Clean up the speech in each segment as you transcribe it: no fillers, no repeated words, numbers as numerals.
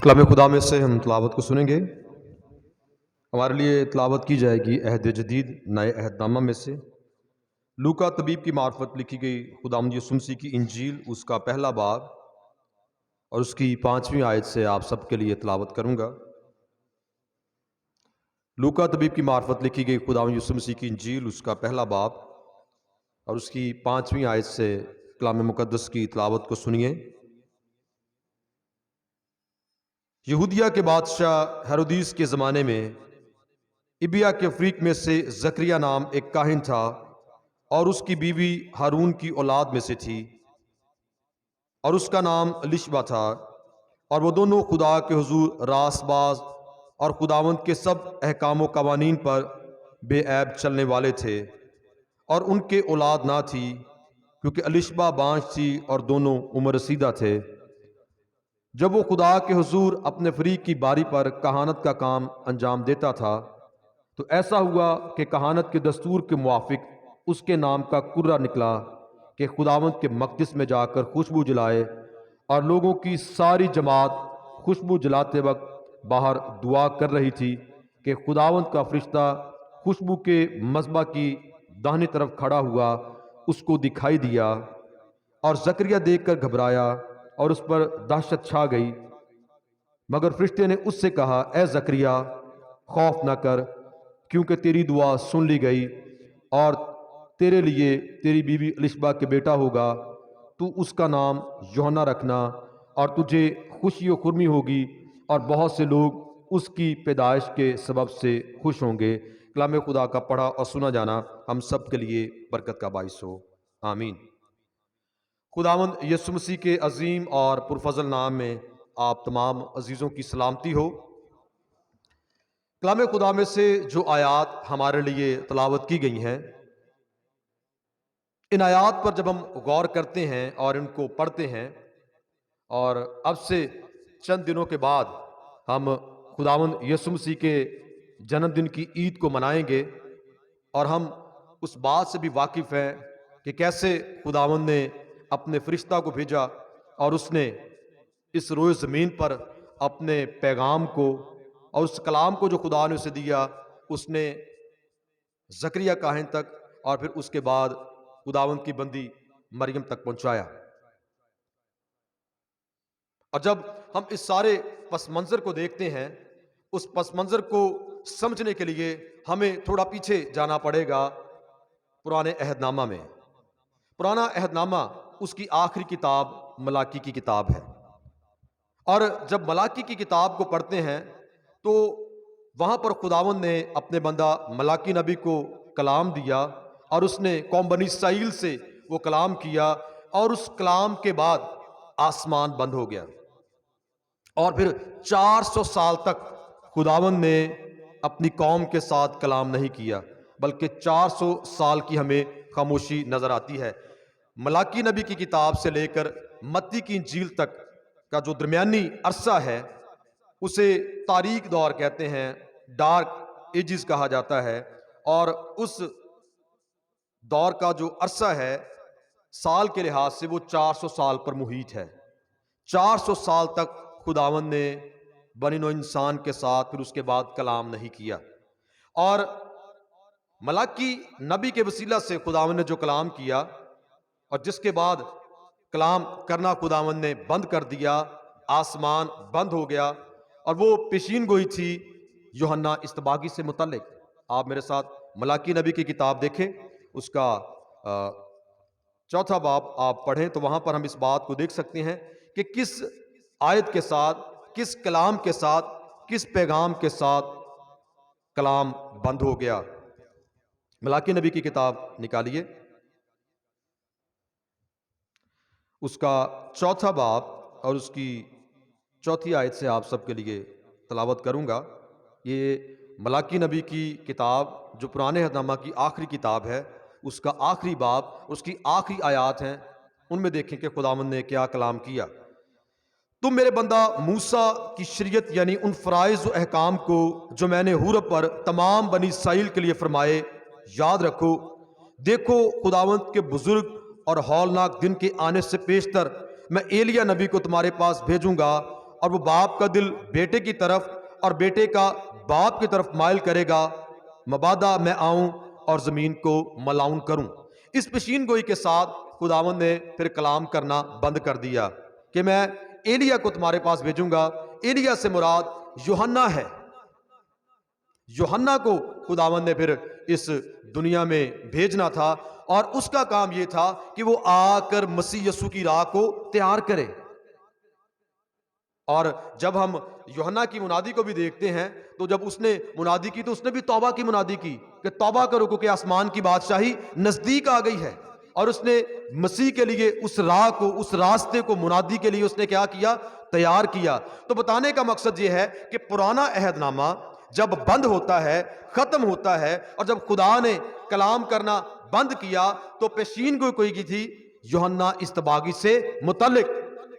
کلام خدا میں سے ہم تلاوت کو سنیں گے۔ ہمارے لیے تلاوت کی جائے گی عہد جدید نئے عہد نامہ میں سے لوکا طبیب کی معرفت لکھی گئی خداوند یسوع مسیح کی انجیل، اس کا پہلا باب اور اس کی 5ویں آیت سے آپ سب کے لیے تلاوت کروں گا۔ لوکا طبیب کی معرفت لکھی گئی خداوند یسوع مسیح کی انجیل، اس کا پہلا باب اور اس کی 5ویں آیت سے کلام مقدس کی تلاوت کو سنیے۔ یہودیہ کے بادشاہ ہیرودیس کے زمانے میں ابیا کے فریق میں سے زکریا نام ایک کاہن تھا، اور اس کی بیوی ہارون کی اولاد میں سے تھی، اور اس کا نام الشبا تھا، اور وہ دونوں خدا کے حضور راست باز اور خداوند کے سب احکام و قوانین پر بے عیب چلنے والے تھے، اور ان کے اولاد نہ تھی کیونکہ الشبا بانجھ تھی اور دونوں عمر رسیدہ تھے۔ جب وہ خدا کے حضور اپنے فریق کی باری پر کہانت کا کام انجام دیتا تھا تو ایسا ہوا کہ کہانت کے دستور کے موافق اس کے نام کا کرہ نکلا کہ خداوند کے مقدس میں جا کر خوشبو جلائے، اور لوگوں کی ساری جماعت خوشبو جلاتے وقت باہر دعا کر رہی تھی کہ خداوند کا فرشتہ خوشبو کے مذبح کی داہنی طرف کھڑا ہوا اس کو دکھائی دیا، اور زکریا دیکھ کر گھبرایا اور اس پر دہشت چھا گئی۔ مگر فرشتے نے اس سے کہا، اے زکریا، خوف نہ کر، کیونکہ تیری دعا سن لی گئی، اور تیرے لیے تیری بیوی الشبا کے بیٹا ہوگا، تو اس کا نام یوحنا رکھنا، اور تجھے خوشی و خرمی ہوگی، اور بہت سے لوگ اس کی پیدائش کے سبب سے خوش ہوں گے۔ کلام خدا کا پڑھا اور سنا جانا ہم سب کے لیے برکت کا باعث ہو، آمین۔ خداوند یسوع مسیح کے عظیم اور پرفضل نام میں آپ تمام عزیزوں کی سلامتی ہو۔ کلام خدا میں سے جو آیات ہمارے لیے تلاوت کی گئی ہیں، ان آیات پر جب ہم غور کرتے ہیں اور ان کو پڑھتے ہیں، اور اب سے چند دنوں کے بعد ہم خداوند یسوع مسیح کے جنم دن کی عید کو منائیں گے، اور ہم اس بات سے بھی واقف ہیں کہ کیسے خداوند نے اپنے فرشتہ کو بھیجا اور اس نے اس روئے زمین پر اپنے پیغام کو اور اس کلام کو جو خدا نے اسے دیا، اس نے زکریا کاہن تک اور پھر اس کے بعد خداوند کی بندی مریم تک پہنچایا۔ اور جب ہم اس سارے پس منظر کو دیکھتے ہیں، اس پس منظر کو سمجھنے کے لیے ہمیں تھوڑا پیچھے جانا پڑے گا پرانے عہد نامہ میں۔ پرانا عہد نامہ اس کی آخری کتاب ملاکی کی کتاب ہے، اور جب ملاکی کی کتاب کو پڑھتے ہیں تو وہاں پر خداوند نے اپنے بندہ ملاکی نبی کو کلام دیا، اور اس نے قوم بنی اسرائیل سے وہ کلام کیا، اور اس کلام کے بعد آسمان بند ہو گیا، اور پھر 400 سال تک خداوند نے اپنی قوم کے ساتھ کلام نہیں کیا، بلکہ 400 سال کی ہمیں خاموشی نظر آتی ہے۔ ملاکی نبی کی کتاب سے لے کر متی کی انجیل تک کا جو درمیانی عرصہ ہے اسے تاریک دور کہتے ہیں، ڈارک ایجز کہا جاتا ہے، اور اس دور کا جو عرصہ ہے سال کے لحاظ سے وہ 400 سال پر محیط ہے۔ 400 سال تک خداوند نے بنی نوع انسان کے ساتھ پھر اس کے بعد کلام نہیں کیا، اور ملاکی نبی کے وسیلہ سے خداوند نے جو کلام کیا اور جس کے بعد کلام کرنا خداوند نے بند کر دیا، آسمان بند ہو گیا، اور وہ پیشین گوئی تھی یوحنا استباغی سے متعلق۔ آپ میرے ساتھ ملاکی نبی کی کتاب دیکھیں، اس کا 4واں باب آپ پڑھیں تو وہاں پر ہم اس بات کو دیکھ سکتے ہیں کہ کس آیت کے ساتھ، کس کلام کے ساتھ، کس پیغام کے ساتھ کلام بند ہو گیا۔ ملاکی نبی کی کتاب نکالیے، اس کا 4واں باب اور اس کی 4تھی آیت سے آپ سب کے لیے تلاوت کروں گا۔ یہ ملاکی نبی کی کتاب جو پرانے عہد نامہ کی آخری کتاب ہے، اس کا آخری باب، اس کی آخری آیات ہیں، ان میں دیکھیں کہ خداوند نے کیا کلام کیا۔ تم میرے بندہ موسیٰ کی شریعت یعنی ان فرائض و احکام کو جو میں نے حورب پر تمام بنی اسرائیل کے لیے فرمائے یاد رکھو۔ دیکھو خداوند کے بزرگ اور ہولناک دن کے آنے سے پیشتر میں ایلیا نبی کو تمہارے پاس بھیجوں گا، اور وہ باپ کا دل بیٹے کی طرف اور بیٹے کا باپ کی طرف مائل کرے گا، مبادا میں آؤں اور زمین کو ملاؤن کروں۔ اس پیشین گوئی کے ساتھ خداوند نے پھر کلام کرنا بند کر دیا کہ میں ایلیا کو تمہارے پاس بھیجوں گا۔ ایلیا سے مراد یوحنا ہے۔ یوحنا کو خداوند نے پھر اس دنیا میں بھیجنا تھا، اور اس کا کام یہ تھا کہ وہ آ کر مسیح یسوع کی راہ کو تیار کرے۔ اور جب ہم یوحنا کی منادی کو بھی دیکھتے ہیں تو جب اس نے منادی کی تو اس نے بھی توبہ کی منادی کی کہ توبہ کرو کیونکہ آسمان کی بادشاہی نزدیک آ گئی ہے۔ اور اس نے مسیح کے لیے اس راہ کو، اس راستے کو منادی کے لیے اس نے کیا کیا؟ تیار کیا۔ تو بتانے کا مقصد یہ ہے کہ پرانا عہد نامہ جب بند ہوتا ہے، ختم ہوتا ہے، اور جب خدا نے کلام کرنا بند کیا تو پیشین گوئی کوئی کی تھی یوحنا استباغی سے متعلق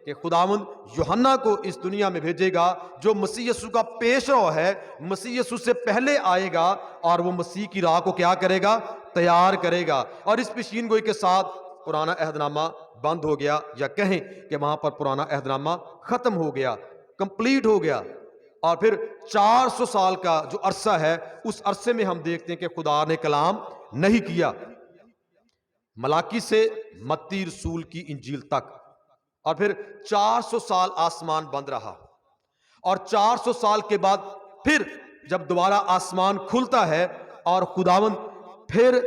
کہ خداوند یوحنا کو اس دنیا میں بھیجے گا جو مسیح یسوع کا پیش رو ہے، مسیح یسوع سے پہلے آئے گا، اور وہ مسیح کی راہ کو کیا کرے گا؟ تیار کرے گا۔ اور اس پیشین گوئی کے ساتھ پرانا عہد نامہ بند ہو گیا، یا کہیں کہ وہاں پر پرانا عہد نامہ ختم ہو گیا، کمپلیٹ ہو گیا۔ اور پھر 400 سال کا جو عرصہ ہے، اس عرصے میں ہم دیکھتے ہیں کہ خدا نے کلام نہیں کیا، ملاکی سے متی رسول کی انجیل تک۔ اور پھر 400 سال آسمان بند رہا، اور 400 سال کے بعد پھر جب دوبارہ آسمان کھلتا ہے اور خداوند پھر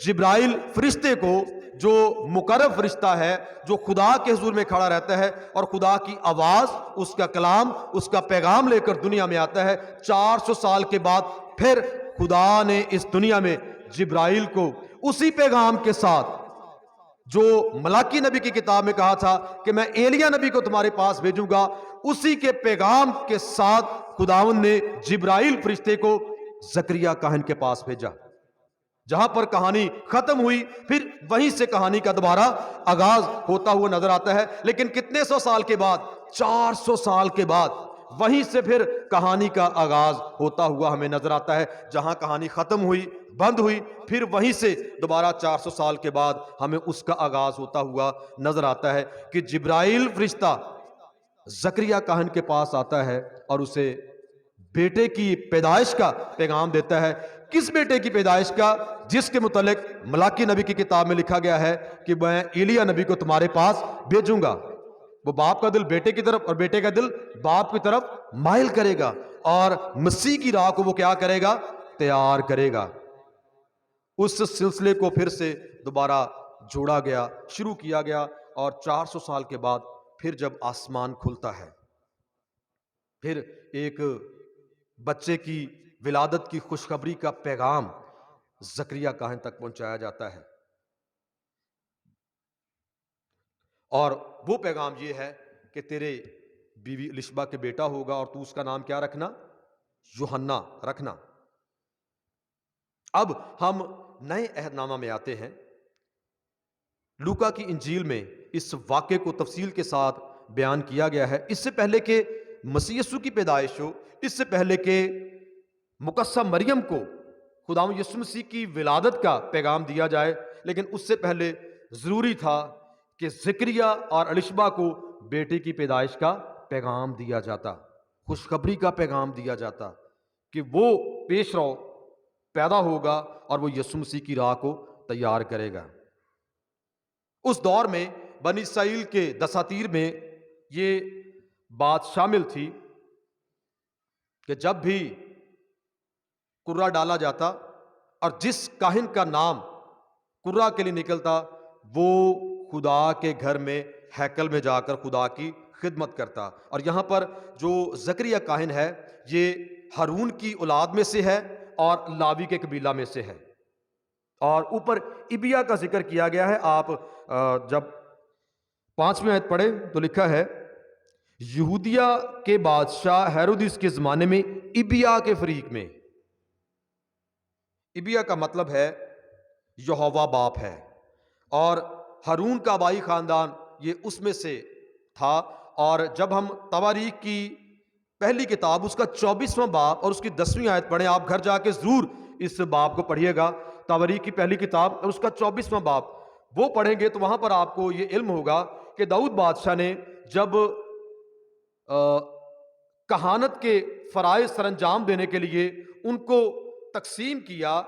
جبرائیل فرشتے کو، جو مقرب فرشتہ ہے، جو خدا کے حضور میں کھڑا رہتا ہے اور خدا کی آواز، اس کا کلام، اس کا پیغام لے کر دنیا میں آتا ہے، 400 سال کے بعد پھر خدا نے اس دنیا میں جبرائیل کو اسی پیغام کے ساتھ جو ملاکی نبی کی کتاب میں کہا تھا کہ میں ایلیا نبی کو تمہارے پاس بھیجوں گا، اسی کے پیغام کے ساتھ خداوند نے جبرائیل فرشتے کو زکریا کاہن کے پاس بھیجا۔ جہاں پر کہانی ختم ہوئی، پھر وہیں سے کہانی کا دوبارہ آغاز ہوتا ہوا نظر آتا ہے۔ لیکن کتنے سو سال کے بعد؟ 400 سال کے بعد وہیں سے پھر کہانی کا آغاز ہوتا ہوا ہمیں نظر آتا ہے۔ جہاں کہانی ختم ہوئی، بند ہوئی، پھر وہیں سے دوبارہ 400 سال کے بعد ہمیں اس کا آغاز ہوتا ہوا نظر آتا ہے کہ جبرائیل فرشتہ زکریا کاہن کے پاس آتا ہے اور اسے بیٹے کی پیدائش کا پیغام دیتا ہے۔ کس بیٹے کی پیدائش کا؟ جس کے متعلق ملاکی نبی کی کتاب میں لکھا گیا ہے کہ میں ایلیا نبی کو تمہارے پاس بھیجوں گا۔ وہ باپ کا دل بیٹے کی طرف اور بیٹے کا دل باپ کی طرف مائل کرے گا، اور مسیح کی راہ کو وہ کیا کرے گا؟ تیار کرے گا۔ اس سلسلے کو پھر سے دوبارہ جوڑا گیا، شروع کیا گیا، اور 400 سال کے بعد پھر جب آسمان کھلتا ہے، پھر ایک بچے کی ولادت کی خوشخبری کا پیغام زکریا کاہن تک پہنچایا جاتا ہے، اور وہ پیغام یہ ہے کہ تیرے بیوی الشبا کے بیٹا ہوگا اور تو اس کا نام کیا رکھنا؟ یوحنا رکھنا۔ اب ہم نئے عہد نامہ میں آتے ہیں۔ لوکا کی انجیل میں اس واقعے کو تفصیل کے ساتھ بیان کیا گیا ہے۔ اس سے پہلے کہ مسیح یسوع کی پیدائش ہو، اس سے پہلے کہ مقدسہ مریم کو خداوند یسوع مسیح کی ولادت کا پیغام دیا جائے، لیکن اس سے پہلے ضروری تھا کہ زکریا اور الشبا کو بیٹے کی پیدائش کا پیغام دیا جاتا، خوشخبری کا پیغام دیا جاتا کہ وہ پیش رو پیدا ہوگا اور وہ یسوع مسیح کی راہ کو تیار کرے گا۔ اس دور میں بنی اسرائیل کے دساتیر میں یہ بات شامل تھی کہ جب بھی قرہ ڈالا جاتا اور جس کاہن کا نام قرہ کے لیے نکلتا، وہ خدا کے گھر میں ہیکل میں جا کر خدا کی خدمت کرتا۔ اور یہاں پر جو زکریا کاہن ہے، یہ ہارون کی اولاد میں سے ہے اور لاوی کے قبیلہ میں سے ہے۔ اور اوپر ابیا کا ذکر کیا گیا ہے۔ آپ جب 5ویں آیت پڑھیں تو لکھا ہے، یہودیہ کے بادشاہ ہیرودیس کے زمانے میں ابیا کے فریق میں، ابیا کا مطلب ہے یہوہ باپ ہے، اور ہارون کا آبائی خاندان یہ اس میں سے تھا۔ اور جب ہم تواریخ کی پہلی کتاب اس کا 24واں باب اور اس کی 10ویں آیت پڑھیں، آپ گھر جا کے ضرور اس باب کو پڑھیے گا، تواریخ کی پہلی کتاب اور اس کا 24واں باب وہ پڑھیں گے تو وہاں پر آپ کو یہ علم ہوگا کہ داؤد بادشاہ نے جب کہانت کے فرائض سر انجام دینے کے لیے ان کو تقسیم کیا،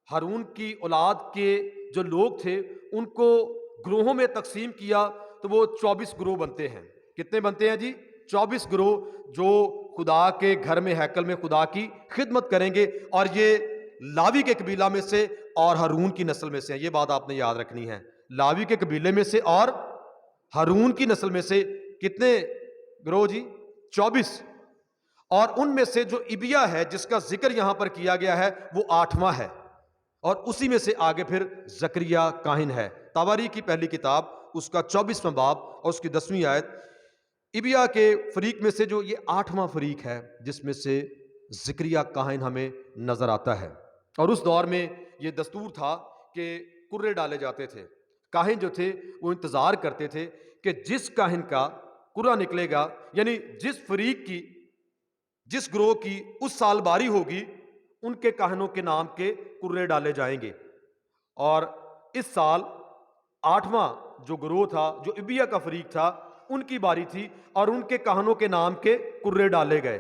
ہارون کی اولاد کے جو لوگ تھے ان کو گروہوں میں تقسیم کیا، تو وہ 24 گروہ بنتے ہیں۔ کتنے بنتے ہیں جی؟ 24 گروہ، جو خدا کے گھر میں ہیکل میں خدا کی خدمت کریں گے، اور یہ لاوی کے قبیلہ میں سے اور ہارون کی نسل میں سے ہیں۔ یہ بات آپ نے یاد رکھنی ہے، لاوی کے قبیلے میں سے اور ہارون کی نسل میں سے کتنے گروہ جی؟ 24۔ اور ان میں سے جو ابیا ہے جس کا ذکر یہاں پر کیا گیا ہے وہ 8واں ہے، اور اسی میں سے آگے پھر زکریا کاہن ہے۔ تواریخ کی پہلی کتاب اس کا 24واں باب اور اس کی 10ویں آیت، ابیا کے فریق میں سے جو یہ 8واں فریق ہے جس میں سے زکریا کاہن ہمیں نظر آتا ہے۔ اور اس دور میں یہ دستور تھا کہ کرے ڈالے جاتے تھے۔ کاہن جو تھے وہ انتظار کرتے تھے کہ جس کاہن کا کرا نکلے گا، یعنی جس فریق کی، جس گروہ کی اس سال باری ہوگی، ان کے کاہنوں کے نام کے کرے ڈالے جائیں گے۔ اور اس سال 8واں جو گروہ تھا، جو ابیا کا فریق تھا، ان کی باری تھی، اور ان کے کاہنوں کے نام کے کرے ڈالے گئے۔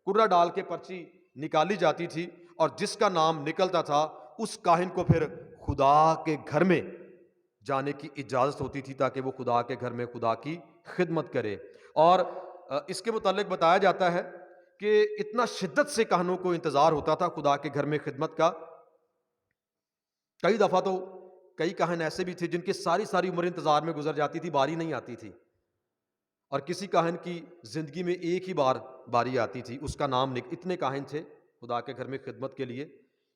کرا ڈال کے پرچی نکالی جاتی تھی، اور جس کا نام نکلتا تھا اس کاہن کو پھر خدا کے گھر میں جانے کی اجازت ہوتی تھی، تاکہ وہ خدا کے گھر میں خدا کی خدمت کرے۔ اور اس کے متعلق بتایا جاتا ہے کہ اتنا شدت سے کاہنوں کو انتظار ہوتا تھا خدا کے گھر میں خدمت کا، کئی دفعہ تو کئی کاہن ایسے بھی تھے جن کی ساری ساری عمر انتظار میں گزر جاتی تھی، باری نہیں آتی تھی، اور کسی کاہن کی زندگی میں ایک ہی بار باری آتی تھی، اس کا نام اتنے کاہن تھے خدا کے گھر میں خدمت کے لیے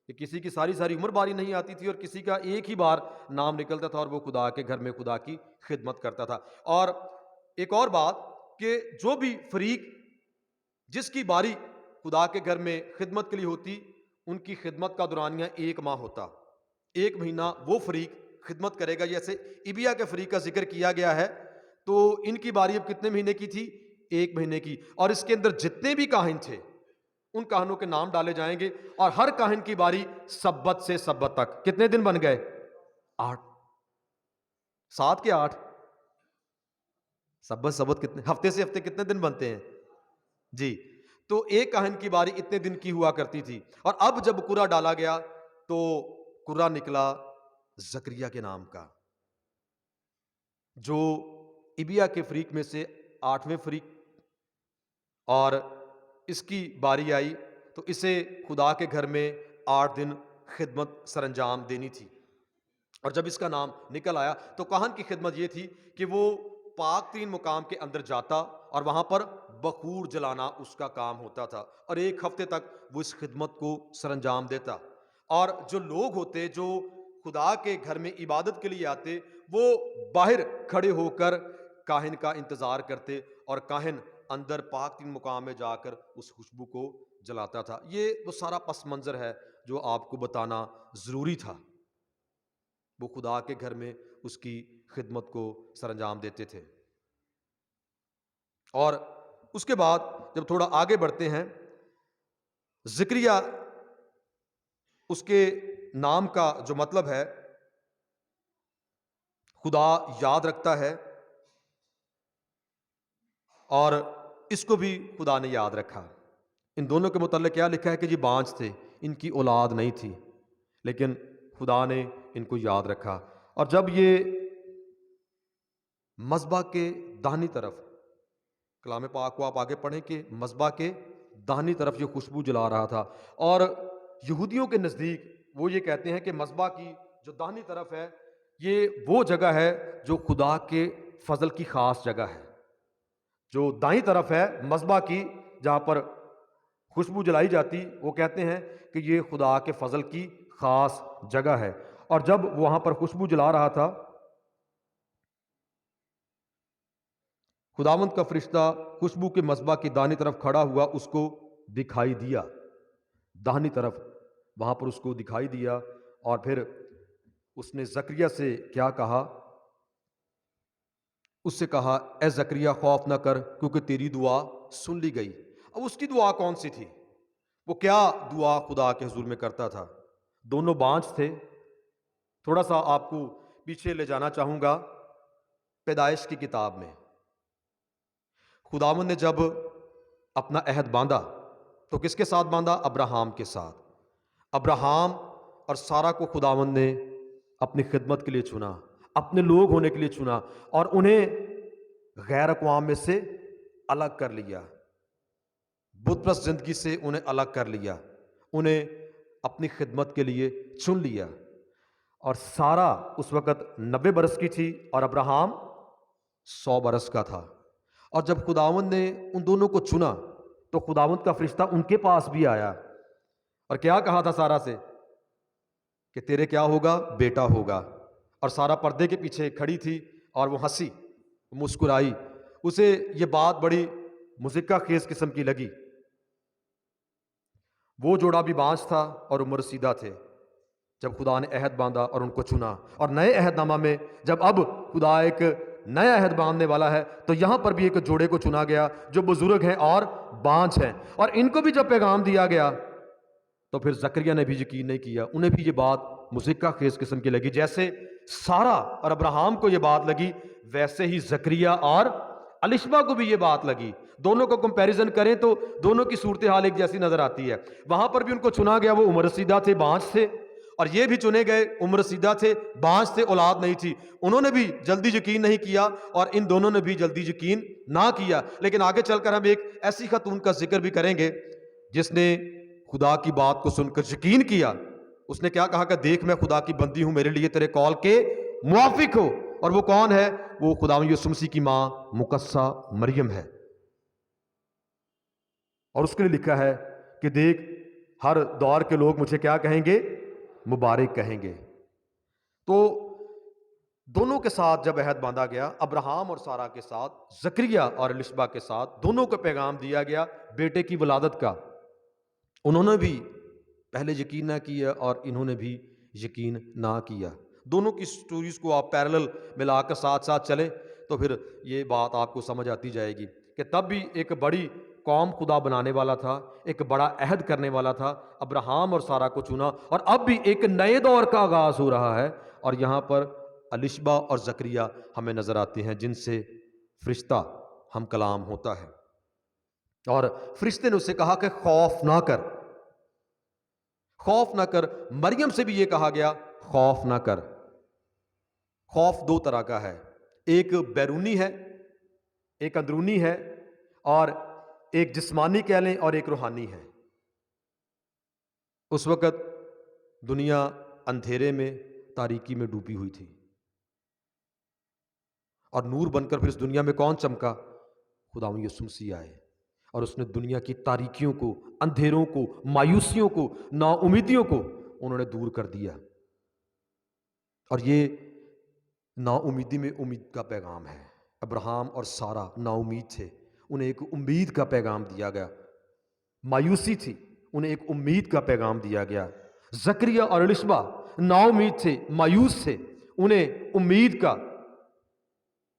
کہ کسی کی ساری ساری عمر باری نہیں آتی تھی، اور کسی کا ایک ہی بار نام نکلتا تھا اور وہ خدا کے گھر میں خدا کی خدمت کرتا تھا۔ اور ایک اور بات کہ جو بھی فریق جس کی باری خدا کے گھر میں خدمت کے لیے ہوتی، ان کی خدمت کا دورانیہ 1 ماہ ہوتا۔ 1 مہینہ وہ فریق خدمت کرے گا۔ جیسے ابیا کے فریق کا ذکر کیا گیا ہے، تو ان کی باری اب کتنے مہینے کی تھی؟ 1 مہینے کی۔ اور اس کے اندر جتنے بھی کاہن تھے ان کاہنوں کے نام ڈالے جائیں گے، اور ہر کاہن کی باری سبت سے سبت تک کتنے دن بن گئے؟ 8۔ 7 کے 8؟ سبت سبت کتنے؟ ہفتے سے ہفتے کتنے دن بنتے ہیں جی؟ تو ایک کاہن کی باری اتنے دن کی ہوا کرتی تھی۔ اور اب جب کرا ڈالا گیا تو کرا نکلا زکریا کے نام کا، جو ابیا کے فریق میں سے 8ویں فریق، اور اس کی باری آئی تو اسے خدا کے گھر میں 8 دن خدمت سر انجام دینی تھی۔ اور جب اس کا نام نکل آیا تو کاہن کی خدمت یہ تھی کہ وہ پاک ترین مقام کے اندر جاتا اور وہاں پر بخور جلانا اس کا کام ہوتا تھا، اور 1 ہفتے تک وہ اس خدمت کو سر انجام دیتا۔ اور جو لوگ ہوتے جو خدا کے گھر میں عبادت کے لیے آتے، وہ باہر کھڑے ہو کر کاہن کا انتظار کرتے، اور کاہن اندر پاک ترین مقام میں جا کر اس خوشبو کو جلاتا تھا۔ یہ وہ سارا پس منظر ہے جو آپ کو بتانا ضروری تھا۔ وہ خدا کے گھر میں اس کی خدمت کو سر انجام دیتے تھے۔ اور اس کے بعد جب تھوڑا آگے بڑھتے ہیں، زکریا، اس کے نام کا جو مطلب ہے خدا یاد رکھتا ہے، اور اس کو بھی خدا نے یاد رکھا۔ ان دونوں کے متعلق کیا لکھا ہے کہ جی بانجھ تھے، ان کی اولاد نہیں تھی، لیکن خدا نے ان کو یاد رکھا۔ اور جب یہ مذبح کے داہنی طرف، کلام پاک کو آپ آگے پڑھیں کہ مذبح کے داہنی طرف یہ خوشبو جلا رہا تھا، اور یہودیوں کے نزدیک وہ یہ کہتے ہیں کہ مذبح کی جو داہنی طرف ہے یہ وہ جگہ ہے جو خدا کے فضل کی خاص جگہ ہے۔ جو دائیں طرف ہے مذبح کی جہاں پر خوشبو جلائی جاتی، وہ کہتے ہیں کہ یہ خدا کے فضل کی خاص جگہ ہے۔ اور جب وہاں پر خوشبو جلا رہا تھا، خداوند کا فرشتہ خوشبو کے مذبح کی داہنی طرف کھڑا ہوا اس کو دکھائی دیا، داہنی طرف وہاں پر اس کو دکھائی دیا۔ اور پھر اس نے زکریا سے کیا کہا؟ اس سے کہا اے زکریا خوف نہ کر، کیونکہ تیری دعا سن لی گئی۔ اب اس کی دعا کون سی تھی؟ وہ کیا دعا خدا کے حضور میں کرتا تھا؟ دونوں بانجھ تھے۔ تھوڑا سا آپ کو پیچھے لے جانا چاہوں گا پیدائش کی کتاب میں۔ خداوند نے جب اپنا عہد باندھا تو کس کے ساتھ باندھا؟ ابراہام کے ساتھ۔ ابراہام اور سارہ کو خداوند نے اپنی خدمت کے لیے چنا، اپنے لوگ ہونے کے لیے چنا، اور انہیں غیر اقوام میں سے الگ کر لیا، بت پرست زندگی سے انہیں الگ کر لیا، انہیں اپنی خدمت کے لیے چن لیا۔ اور سارہ اس وقت 90 برس کی تھی اور ابراہام 100 برس کا تھا۔ اور جب خداوند نے ان دونوں کو چنا تو خداوند کا فرشتہ ان کے پاس بھی آیا اور کیا کہا تھا سارہ سے کہ تیرے کیا ہوگا؟ بیٹا ہوگا۔ اور سارہ پردے کے پیچھے کھڑی تھی اور وہ ہنسی، مسکرائی، اسے یہ بات بڑی مضحکہ خیز قسم کی لگی۔ وہ جوڑا بھی بانج تھا اور عمر رسیدہ تھے جب خدا نے عہد باندھا اور ان کو چنا۔ اور نئے عہد نامہ میں جب اب خدا ایک نیا عہد باندھنے والا ہے تو یہاں پر بھی ایک جوڑے کو چنا گیا جو بزرگ ہیں اور بانج ہیں، اور ان کو بھی جب پیغام دیا گیا تو پھر زکریا نے بھی یقین نہیں کیا، انہیں بھی یہ بات مضحکہ خیز قسم کی لگی۔ جیسے سارہ اور ابراہام کو یہ بات لگی ویسے ہی زکریا اور الشبہ کو بھی یہ بات لگی۔ دونوں کو کمپیریزن کریں تو دونوں کی صورتحال ایک جیسی نظر آتی ہے۔ وہاں پر بھی ان کو چنا گیا، وہ عمر رسیدہ تھے، بانج تھے، اور یہ بھی چنے گئے عمر رسیدہ تھے، بانج تھے، اولاد نہیں تھی۔ انہوں نے بھی جلدی یقین نہیں کیا اور ان دونوں نے بھی جلدی یقین نہ کیا۔ لیکن آگے چل کر ہم ایک ایسی خاتون کا ذکر بھی کریں گے جس نے خدا کی بات کو سن کر یقین کیا۔ اس نے کیا کہا کہ دیکھ میں خدا کی بندی ہوں، میرے لیے تیرے کال کے موافق ہو۔ اور وہ کون ہے؟ وہ خداوند یسوع مسیح کی ماں مقدسہ مریم ہے۔ اور اس کے لیے لکھا ہے کہ دیکھ ہر دور کے لوگ مجھے کیا کہیں گے؟ مبارک کہیں گے۔ تو دونوں کے ساتھ جب عہد باندھا گیا، ابراہام اور سارہ کے ساتھ، زکریا اور الشبہ کے ساتھ، دونوں کو پیغام دیا گیا بیٹے کی ولادت کا۔ انہوں نے بھی پہلے یقین نہ کیا اور انہوں نے بھی یقین نہ کیا۔ دونوں کی سٹوریز کو آپ پیرلل ملا کر ساتھ ساتھ چلیں تو پھر یہ بات آپ کو سمجھ آتی جائے گی کہ تب بھی ایک بڑی قوم خدا بنانے والا تھا، ایک بڑا عہد کرنے والا تھا، ابراہام اور سارہ کو چنا، اور اب بھی ایک نئے دور کا آغاز ہو رہا ہے۔ اور یہاں پر الشبہ اور زکریا ہمیں نظر آتے ہیں جن سے فرشتہ ہم کلام ہوتا ہے۔ اور فرشتے نے اسے کہا کہ خوف نہ کر، خوف نہ کر۔ مریم سے بھی یہ کہا گیا خوف نہ کر۔ خوف دو طرح کا ہے، ایک بیرونی ہے، ایک اندرونی ہے، اور ایک جسمانی کہہ لیں اور ایک روحانی ہے۔ اس وقت دنیا اندھیرے میں، تاریکی میں ڈوبی ہوئی تھی، اور نور بن کر پھر اس دنیا میں کون چمکا؟ خداوند یسوع مسیح آئے اور اس نے دنیا کی تاریکیوں کو، اندھیروں کو، مایوسیوں کو، نا امیدیوں کو انہوں نے دور کر دیا۔ اور یہ نا امیدی میں امید کا پیغام ہے۔ ابراہام اور سارہ نا امید تھے، انہیں ایک امید کا پیغام دیا گیا۔ مایوسی تھی، انہیں ایک امید کا پیغام دیا گیا۔ زکریا اور الشبہ نا امید تھے، مایوس تھے، انہیں امید کا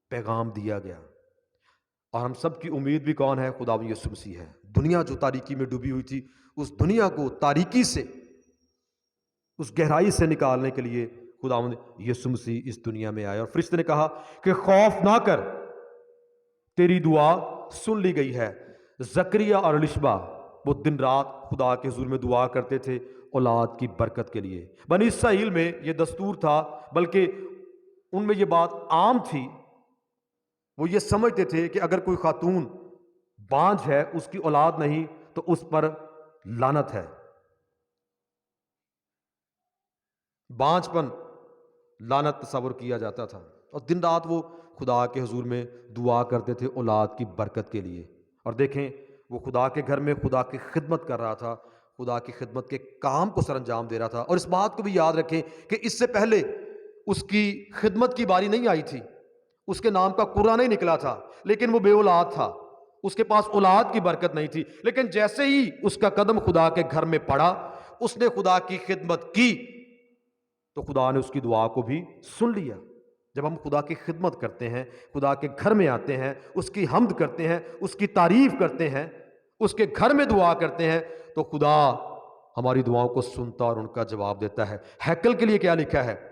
پیغام دیا گیا۔ اور ہم سب کی امید بھی کون ہے؟ خداوند یسوع مسیح ہے۔ دنیا جو تاریکی میں ڈوبی ہوئی تھی، اس دنیا کو تاریکی سے، اس گہرائی سے نکالنے کے لیے خداوند یسوع مسیح اس دنیا میں آئے۔ اور فرشتے نے کہا کہ خوف نہ کر، تیری دعا سن لی گئی ہے۔ زکریا اور الشبہ وہ دن رات خدا کے حضور میں دعا کرتے تھے اولاد کی برکت کے لیے۔ بنی اسرائیل میں یہ دستور تھا، بلکہ ان میں یہ بات عام تھی، وہ یہ سمجھتے تھے کہ اگر کوئی خاتون بانجھ ہے، اس کی اولاد نہیں، تو اس پر لعنت ہے۔ بانجھ پن لعنت تصور کیا جاتا تھا، اور دن رات وہ خدا کے حضور میں دعا کرتے تھے اولاد کی برکت کے لیے۔ اور دیکھیں وہ خدا کے گھر میں خدا کی خدمت کر رہا تھا، خدا کی خدمت کے کام کو سر انجام دے رہا تھا۔ اور اس بات کو بھی یاد رکھیں کہ اس سے پہلے اس کی خدمت کی باری نہیں آئی تھی، اس کے نام کا قرآن نہیں نکلا تھا، لیکن وہ بے اولاد تھا، اس کے پاس اولاد کی برکت نہیں تھی۔ لیکن جیسے ہی اس کا قدم خدا کے گھر میں پڑا، اس نے خدا کی خدمت کی، تو خدا نے اس کی دعا کو بھی سن لیا۔ جب ہم خدا کی خدمت کرتے ہیں، خدا کے گھر میں آتے ہیں، اس کی حمد کرتے ہیں، اس کی تعریف کرتے ہیں، اس کے گھر میں دعا کرتے ہیں، تو خدا ہماری دعاؤں کو سنتا اور ان کا جواب دیتا ہے۔ ہیکل کے لیے کیا لکھا ہے؟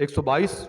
122,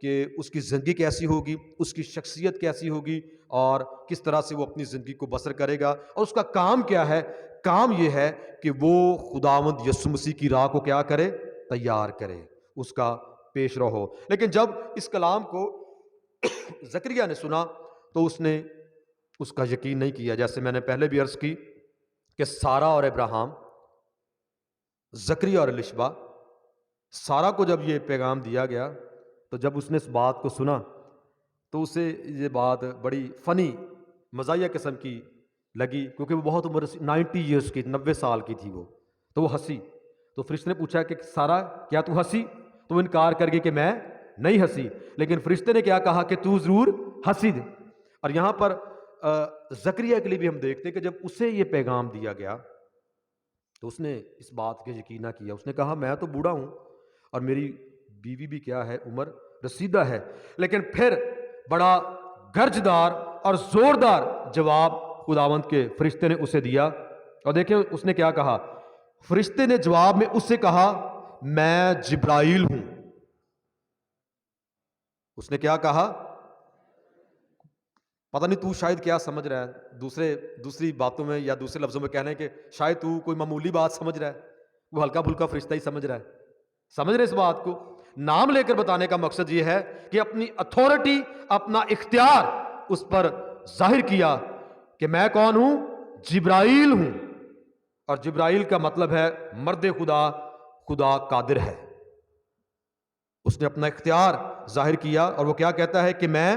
کہ اس کی زندگی کیسی ہوگی، اس کی شخصیت کیسی ہوگی، اور کس طرح سے وہ اپنی زندگی کو بسر کرے گا، اور اس کا کام کیا ہے۔ کام یہ ہے کہ وہ خداوند یسوع مسیح کی راہ کو کیا کرے، تیار کرے، اس کا پیش رو ہو۔ لیکن جب اس کلام کو زکریا نے سنا تو اس نے اس کا یقین نہیں کیا۔ جیسے میں نے پہلے بھی عرض کی کہ سارا اور ابراہیم، زکریا اور الشبا، سارا کو جب یہ پیغام دیا گیا تو جب اس نے اس بات کو سنا تو اسے یہ بات بڑی فنی، مزاحیہ قسم کی لگی، کیونکہ وہ بہت عمر 90 ایئرس کی، 90 سال کی تھی وہ، تو وہ ہنسی۔ تو فرشتے نے پوچھا کہ سارا کیا تو ہنسی؟ تو وہ انکار کر گئی کہ میں نہیں ہنسی۔ لیکن فرشتے نے کیا کہا کہ تو ضرور ہنسی دے۔ اور یہاں پر زکریا کے لیے بھی ہم دیکھتے ہیں کہ جب اسے یہ پیغام دیا گیا تو اس نے اس بات کے یقین نہ کیا۔ اس نے کہا میں تو بوڑھا ہوں اور میری بیوی بھی کیا ہے، عمر رسیدہ ہے۔ لیکن پھر بڑا گرجدار اور زوردار جواب خداوند کے فرشتے نے اسے دیا، اور دیکھیں اس نے کیا کہا۔ فرشتے نے جواب میں اس سے کہا میں جبرائیل ہوں۔ اس نے کیا کہا؟ پتہ نہیں تو شاید کیا سمجھ رہا ہے، دوسری باتوں میں یا دوسرے لفظوں میں کہنا ہے کہ شاید تو کوئی معمولی بات سمجھ رہا ہے، وہ ہلکا پھلکا فرشتہ ہی سمجھ رہا ہے۔ سمجھ رہے اس بات کو؟ نام لے کر بتانے کا مقصد یہ ہے کہ اپنی اتھارٹی، اپنا اختیار اس پر ظاہر کیا کہ میں کون ہوں؟ جبرائیل ہوں۔ اور جبرائیل کا مطلب ہے مرد خدا، خدا قادر ہے۔ اس نے اپنا اختیار ظاہر کیا اور وہ کیا کہتا ہے کہ میں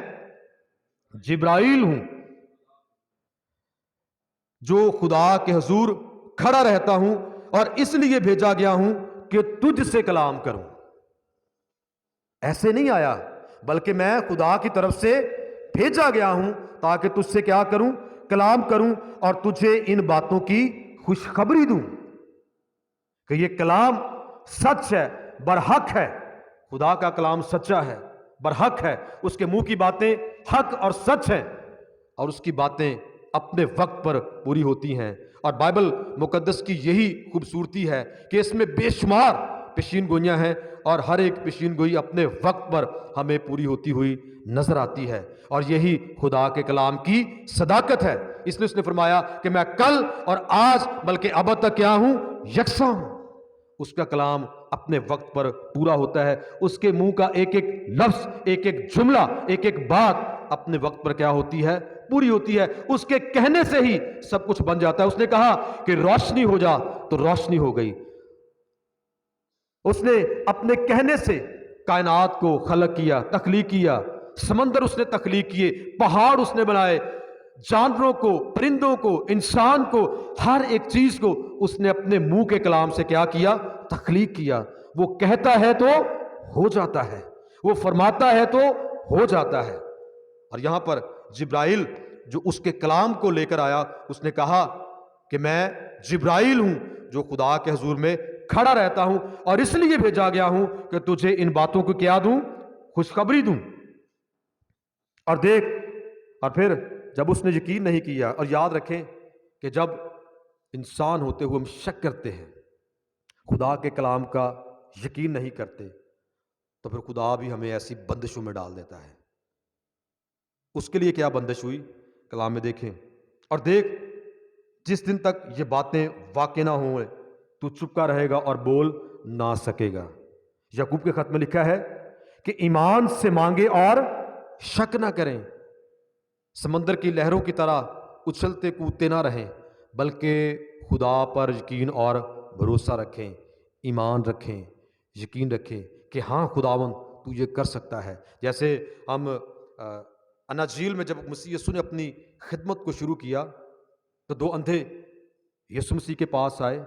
جبرائیل ہوں جو خدا کے حضور کھڑا رہتا ہوں، اور اس لیے بھیجا گیا ہوں کہ تجھ سے کلام کروں۔ ایسے نہیں آیا، بلکہ میں خدا کی طرف سے بھیجا گیا ہوں تاکہ تجھ سے کیا کروں؟ کلام کروں، اور تجھے ان باتوں کی خوشخبری دوں کہ یہ کلام سچ ہے، برحق ہے۔ خدا کا کلام سچا ہے، برحق ہے، اس کے منہ کی باتیں حق اور سچ ہیں، اور اس کی باتیں اپنے وقت پر پوری ہوتی ہیں۔ اور بائبل مقدس کی یہی خوبصورتی ہے کہ اس میں بے شمار پیشین گوئیاں ہیں، اور ہر ایک پیشین گوئی اپنے وقت پر ہمیں پوری ہوتی ہوئی نظر آتی ہے، اور یہی خدا کے کلام کی صداقت ہے۔ اس لیے اس نے فرمایا کہ میں کل اور آج بلکہ ابد تک کیا ہوں؟ یکساں ہوں۔ اس کا کلام اپنے وقت پر پورا ہوتا ہے، اس کے منہ کا ایک ایک لفظ، ایک ایک جملہ، ایک ایک بات اپنے وقت پر کیا ہوتی ہے؟ پوری ہوتی ہے۔ اس کے کہنے سے ہی سب کچھ بن جاتا ہے۔ اس نے کہا کہ روشنی ہو جا تو روشنی ہو گئی۔ اس نے اپنے کہنے سے کائنات کو خلق کیا، تخلیق کیا، سمندر اس نے تخلیق کیے، پہاڑ اس نے بنائے، جانوروں کو، پرندوں کو، انسان کو، ہر ایک چیز کو اس نے اپنے منہ کے کلام سے کیا کیا؟ تخلیق کیا۔ وہ کہتا ہے تو ہو جاتا ہے، وہ فرماتا ہے تو ہو جاتا ہے۔ اور یہاں پر جبرائیل جو اس کے کلام کو لے کر آیا، اس نے کہا کہ میں جبرائیل ہوں جو خدا کے حضور میں کھڑا رہتا ہوں، اور اس لیے بھیجا گیا ہوں کہ تجھے ان باتوں کو کیا دوں؟ خوشخبری دوں۔ اور دیکھ، اور پھر جب اس نے یقین نہیں کیا، اور یاد رکھیں کہ جب انسان ہوتے ہوئے ہم شک کرتے ہیں، خدا کے کلام کا یقین نہیں کرتے، تو پھر خدا بھی ہمیں ایسی بندشوں میں ڈال دیتا ہے۔ اس کے لیے کیا بندش ہوئی کلام میں دیکھیں، اور دیکھ جس دن تک یہ باتیں واقع نہ ہوں تو چپکا رہے گا اور بول نہ سکے گا۔ یعقوب کے خط میں لکھا ہے کہ ایمان سے مانگے اور شک نہ کریں، سمندر کی لہروں کی طرح اچھلتے کودتے نہ رہیں، بلکہ خدا پر یقین اور بھروسہ رکھیں، ایمان رکھیں، یقین رکھیں کہ ہاں خداوند تو یہ کر سکتا ہے۔ جیسے ہم اناجیل میں جب مسیح یسوع نے اپنی خدمت کو شروع کیا تو 2 اندھے یسوع مسیح کے پاس آئے۔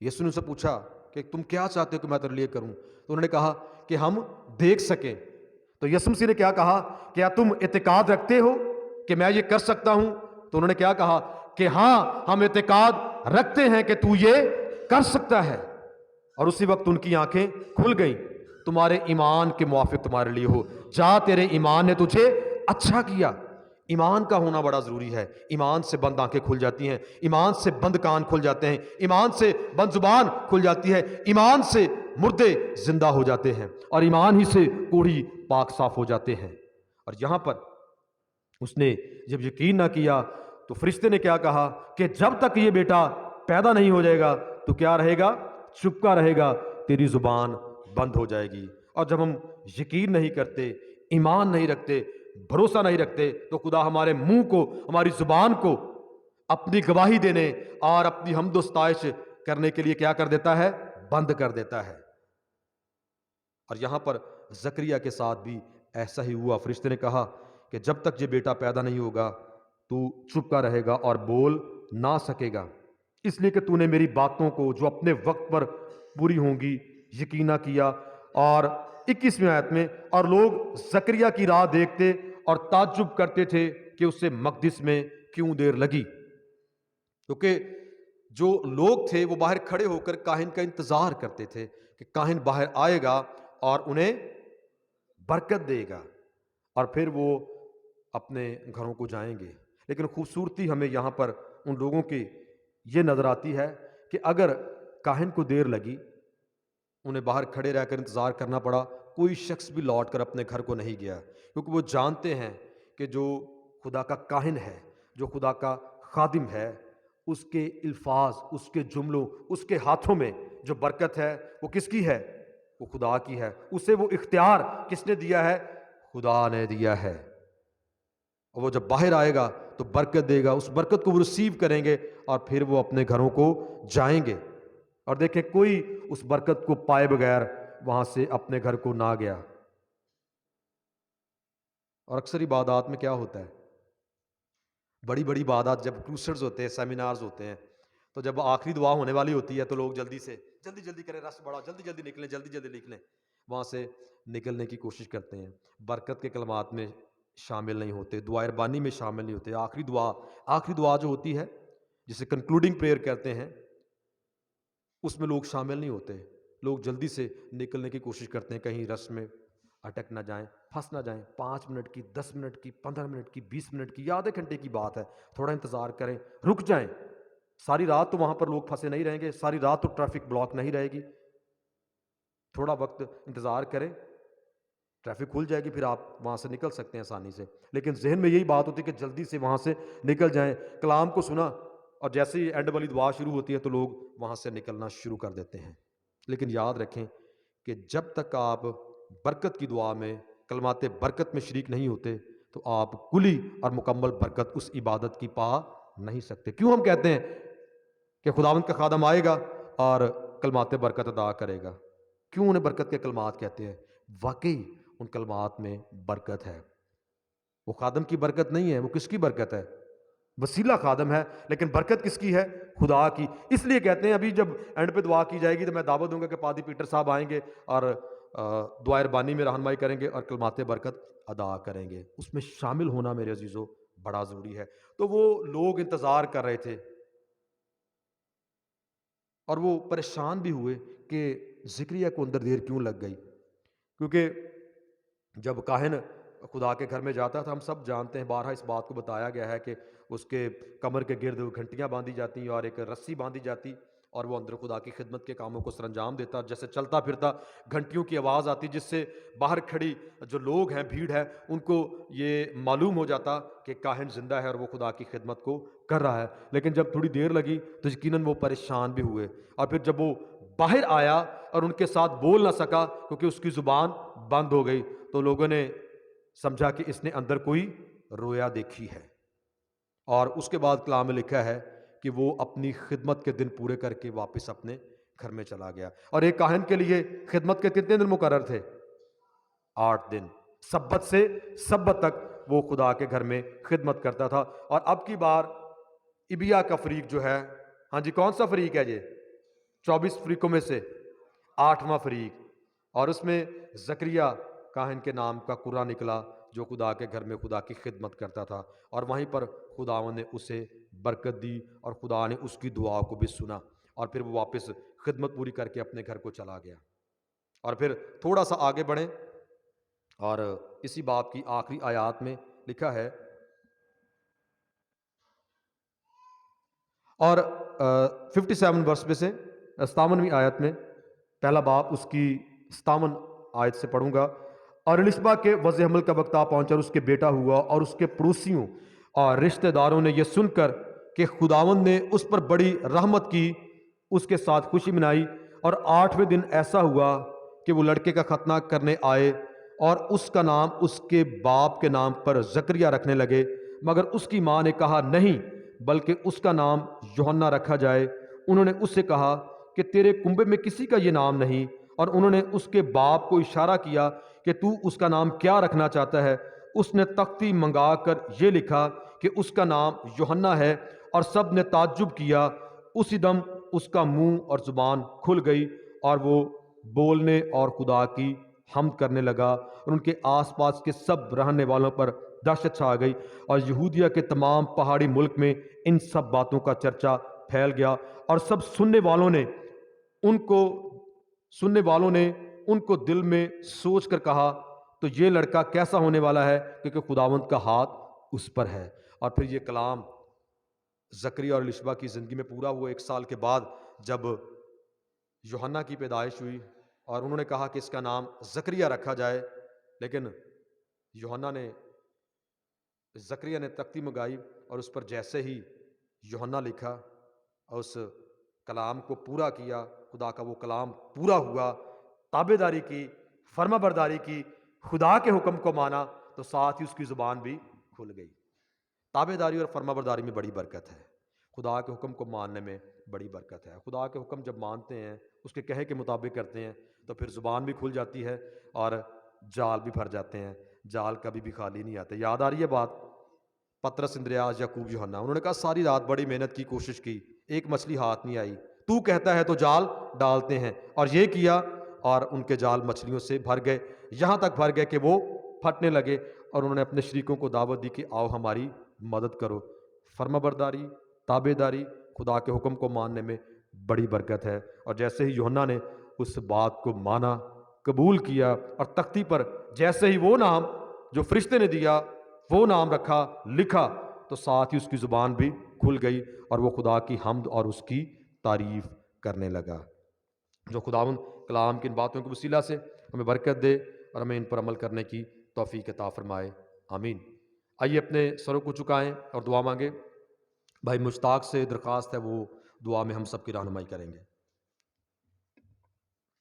یسوع نے ان سے پوچھا کہ تم کیا چاہتے ہو کہ میں تیرے لیے کروں؟ تو انہوں نے کہا کہ ہم دیکھ سکیں۔ تو یسوع مسیح نے کیا کہا؟ کیا تم اعتقاد رکھتے ہو کہ میں یہ کر سکتا ہوں؟ تو انہوں نے کیا کہا کہ ہاں ہم اعتقاد رکھتے ہیں کہ تو یہ کر سکتا ہے۔ اور اسی وقت ان کی آنکھیں کھل گئیں۔ تمہارے ایمان کے موافق تمہارے لیے ہو، جا تیرے ایمان نے تجھے اچھا کیا۔ ایمان کا ہونا بڑا ضروری ہے. ایمان سے بند آنکھیں کھل جاتی ہیں، ایمان سے بند کان کھل جاتے ہیں، ایمان سے بند زبان کھل جاتی ہے، ایمان سے مردے زندہ ہو جاتے ہیں، اور ایمان ہی سے کوڑھی پاک صاف ہو جاتے ہیں. اور یہاں پر اس نے جب یقین نہ کیا تو فرشتے نے کیا کہا کہ جب تک یہ بیٹا پیدا نہیں ہو جائے گا تو کیا رہے گا؟ چپکا رہے گا، تیری زبان بند ہو جائے گی. اور جب ہم یقین نہیں کرتے، ایمان نہیں رکھتے، بھروسہ نہیں رکھتے، تو خدا ہمارے منہ کو، ہماری زبان کو اپنی گواہی دینے اور اپنی حمد و ستائش کرنے کے لیے کیا کر دیتا ہے؟ بند کر دیتا ہے. اور یہاں پر زکریا کے ساتھ بھی ایسا ہی ہوا. فرشتے نے کہا کہ جب تک یہ بیٹا پیدا نہیں ہوگا تو چپکا رہے گا اور بول نہ سکے گا، اس لیے کہ تو نے میری باتوں کو جو اپنے وقت پر پوری ہوں گی یقین نہ کیا. اور 21ویں آیت میں، اور لوگ زکریا کی راہ دیکھتے اور تعجب کرتے تھے کہ اسے مقدس میں کیوں دیر لگی. کیونکہ جو لوگ تھے وہ باہر کھڑے ہو کر کاہن کا انتظار کرتے تھے کہ کاہن باہر آئے گا اور انہیں برکت دے گا اور پھر وہ اپنے گھروں کو جائیں گے. لیکن خوبصورتی ہمیں یہاں پر ان لوگوں کی یہ نظر آتی ہے کہ اگر کاہن کو دیر لگی، انہیں باہر کھڑے رہ کر انتظار کرنا پڑا، کوئی شخص بھی لوٹ کر اپنے گھر کو نہیں گیا، کیونکہ وہ جانتے ہیں کہ جو خدا کا کاہن ہے، جو خدا کا خادم ہے، اس کے الفاظ، اس کے جملوں، اس کے ہاتھوں میں جو برکت ہے وہ کس کی ہے؟ وہ خدا کی ہے. اسے وہ اختیار کس نے دیا ہے؟ خدا نے دیا ہے. اور وہ جب باہر آئے گا تو برکت دے گا، اس برکت کو وہ ریسیو کریں گے اور پھر وہ اپنے گھروں کو جائیں گے. اور دیکھیں کوئی اس برکت کو پائے بغیر وہاں سے اپنے گھر کو نہ گیا. اور اکثر عبادات میں کیا ہوتا ہے؟ بڑی بڑی عبادات جب کروسڈز ہوتے ہیں، سیمینارز ہوتے ہیں، تو جب آخری دعا ہونے والی ہوتی ہے تو لوگ جلدی سے جلدی کریں، رس بڑھا، جلدی نکلیں، جلدی نکلیں، وہاں سے نکلنے کی کوشش کرتے ہیں، برکت کے کلمات میں شامل نہیں ہوتے، دعا اربانی میں شامل نہیں ہوتے. آخری دعا جو ہوتی ہے جسے کنکلوڈنگ پریئر کہتے ہیں، اس میں لوگ شامل نہیں ہوتے. لوگ جلدی سے نکلنے کی کوشش کرتے ہیں، کہیں رس میں اٹک نہ جائیں، پھنس نہ جائیں. 5 منٹ کی، 10 منٹ کی، 15 منٹ کی، 20 منٹ کی یا آدھے گھنٹے کی بات ہے، تھوڑا انتظار کریں، رک جائیں. ساری رات تو وہاں پر لوگ پھنسے نہیں رہیں گے، ساری رات تو ٹریفک بلاک نہیں رہے گی. تھوڑا وقت انتظار کریں، ٹریفک کھل جائے گی، پھر آپ وہاں سے نکل سکتے ہیں آسانی سے. لیکن ذہن میں یہی بات ہوتی ہے کہ جلدی سے وہاں سے نکل جائیں. کلام کو سنا اور جیسے ہی اینڈ والی دعا شروع ہوتی ہے تو لوگ وہاں سے نکلنا شروع کر دیتے ہیں. لیکن یاد رکھیں کہ جب تک آپ برکت کی دعا میں، کلمات برکت میں شریک نہیں ہوتے تو آپ کلی اور مکمل برکت اس عبادت کی پا نہیں سکتے. کیوں ہم کہتے ہیں کہ خداوند کا خادم آئے گا اور کلمات برکت ادا کرے گا؟ کیوں انہیں برکت کے کلمات کہتے ہیں؟ واقعی ان کلمات میں برکت ہے. وہ خادم کی برکت نہیں ہے، وہ کس کی برکت ہے؟ وسیلہ خادم ہے، لیکن برکت کس کی ہے؟ خدا کی. اس لیے کہتے ہیں ابھی جب اینڈ پہ دعا کی جائے گی تو میں دعوت دوں گا کہ پادری پیٹر صاحب آئیں گے اور دعا اربانی میں رہنمائی کریں گے اور کلمات برکت ادا کریں گے. اس میں شامل ہونا میرے عزیزو بڑا ضروری ہے. تو وہ لوگ انتظار کر رہے تھے اور وہ پریشان بھی ہوئے کہ زکریا کو اندر دیر کیوں لگ گئی. کیونکہ جب کاہن خدا کے گھر میں جاتا تھا، ہم سب جانتے ہیں، بارہا اس بات کو بتایا گیا ہے کہ اس کے کمر کے گرد گھنٹیاں باندھی جاتی اور ایک رسی باندھی جاتی اور وہ اندر خدا کی خدمت کے کاموں کو سر انجام دیتا. جیسے چلتا پھرتا گھنٹیوں کی آواز آتی جس سے باہر کھڑی جو لوگ ہیں، بھیڑ ہے، ان کو یہ معلوم ہو جاتا کہ کاہن زندہ ہے اور وہ خدا کی خدمت کو کر رہا ہے. لیکن جب تھوڑی دیر لگی تو یقیناً وہ پریشان بھی ہوئے. اور پھر جب وہ باہر آیا اور ان کے ساتھ بول نہ سکا کیونکہ اس کی زبان بند ہو گئی، تو لوگوں نے سمجھا کہ اس نے اندر کوئی رویا دیکھی ہے. اور اس کے بعد کلام میں لکھا ہے کہ وہ اپنی خدمت کے دن پورے کر کے واپس اپنے گھر میں چلا گیا. اور ایک کاہن کے لیے خدمت کے کتنے دن مقرر تھے؟ 8 دن. سبت سے سبت تک وہ خدا کے گھر میں خدمت کرتا تھا. اور اب کی بار ابیا کا فریق جو ہے، ہاں جی، کون سا فریق ہے یہ؟ 24 فریقوں میں سے 8واں فریق. اور اس میں زکریا کاہن کے نام کا قرہ نکلا جو خدا کے گھر میں خدا کی خدمت کرتا تھا. اور وہیں پر خداوند نے اسے برکت دی اور خدا نے اس کی دعا کو بھی سنا اور پھر وہ واپس خدمت پوری کر کے اپنے گھر کو چلا گیا. اور پھر تھوڑا سا آگے بڑھیں اور اسی باب کی آخری آیات میں لکھا ہے اور 57 ورس میں سے 57ویں آیت میں پہلا باب اس کی 57 آیت سے پڑھوں گا۔ اور الشبا کے وضع حمل کا وقت آ پہنچا اور اس کے بیٹا ہوا، اور اس کے پڑوسیوں اور رشتہ داروں نے یہ سن کر کہ خداوند نے اس پر بڑی رحمت کی، اس کے ساتھ خوشی منائی۔ اور 8ویں دن ایسا ہوا کہ وہ لڑکے کا ختنہ کرنے آئے اور اس کا نام اس کے باپ کے نام پر زکریا رکھنے لگے، مگر اس کی ماں نے کہا نہیں، بلکہ اس کا نام یوحنا رکھا جائے۔ انہوں نے اس سے کہا کہ تیرے کنبے میں کسی کا یہ نام نہیں، اور انہوں نے اس کے باپ کو اشارہ کیا کہ تو اس کا نام کیا رکھنا چاہتا ہے۔ اس نے تختی منگا کر یہ لکھا کہ اس کا نام یوحنا ہے، اور سب نے تعجب کیا۔ اسی دم اس کا منہ اور زبان کھل گئی، اور وہ بولنے اور خدا کی حمد کرنے لگا، اور ان کے آس پاس کے سب رہنے والوں پر دہشت چھا گئی، اور یہودیہ کے تمام پہاڑی ملک میں ان سب باتوں کا چرچا پھیل گیا۔ اور سب سننے والوں نے ان کو دل میں سوچ کر کہا تو یہ لڑکا کیسا ہونے والا ہے، کیونکہ خداوند کا ہاتھ اس پر ہے۔ اور پھر یہ کلام زکریا اور الشبا کی زندگی میں پورا ہوا 1 سال کے بعد، جب یوحنا کی پیدائش ہوئی، اور انہوں نے کہا کہ اس کا نام زکریا رکھا جائے، لیکن زکریا نے تختی منگائی، اور اس پر جیسے ہی یوحنا لکھا اور اس کلام کو پورا کیا، خدا کا وہ کلام پورا ہوا، تابع داری کی، فرما برداری کی، خدا کے حکم کو مانا، تو ساتھ ہی اس کی زبان بھی کھل گئی۔ تابع داری اور فرما برداری میں بڑی برکت ہے، خدا کے حکم کو ماننے میں بڑی برکت ہے۔ خدا کے حکم جب مانتے ہیں، اس کے کہے کے مطابق کرتے ہیں، تو پھر زبان بھی کھل جاتی ہے اور جال بھی بھر جاتے ہیں، جال کبھی بھی خالی نہیں آتے۔ یاد آ رہی ہے بات؟ پترس، اندریاس، یعقوب، یوحنا، انہوں نے کہا ساری رات بڑی محنت کی، کوشش کی، ایک مچھلی ہاتھ نہیں آئی، تو کہتا ہے تو جال ڈالتے ہیں، اور یہ کیا، اور ان کے جال مچھلیوں سے بھر گئے، یہاں تک بھر گئے کہ وہ پھٹنے لگے، اور انہوں نے اپنے شریکوں کو دعوت دی کہ آؤ ہماری مدد کرو۔ فرما برداری، تابع داری، خدا کے حکم کو ماننے میں بڑی برکت ہے۔ اور جیسے ہی یوحنا نے اس بات کو مانا، قبول کیا، اور تختی پر جیسے ہی وہ نام جو فرشتے نے دیا وہ نام رکھا، لکھا، تو ساتھ ہی اس کی زبان بھی کھل گئی، اور وہ خدا کی حمد اور اس کی تعریف کرنے لگا۔ جو خداوند کلام کی ان باتوں کے وسیلہ سے ہمیں برکت دے اور ہمیں ان پر عمل کرنے کی توفیق عطا فرمائے، آمین۔ آئیے اپنے سروں کو چکائیں اور دعا مانگیں۔ بھائی مشتاق سے درخواست ہے وہ دعا میں ہم سب کی رہنمائی کریں گے۔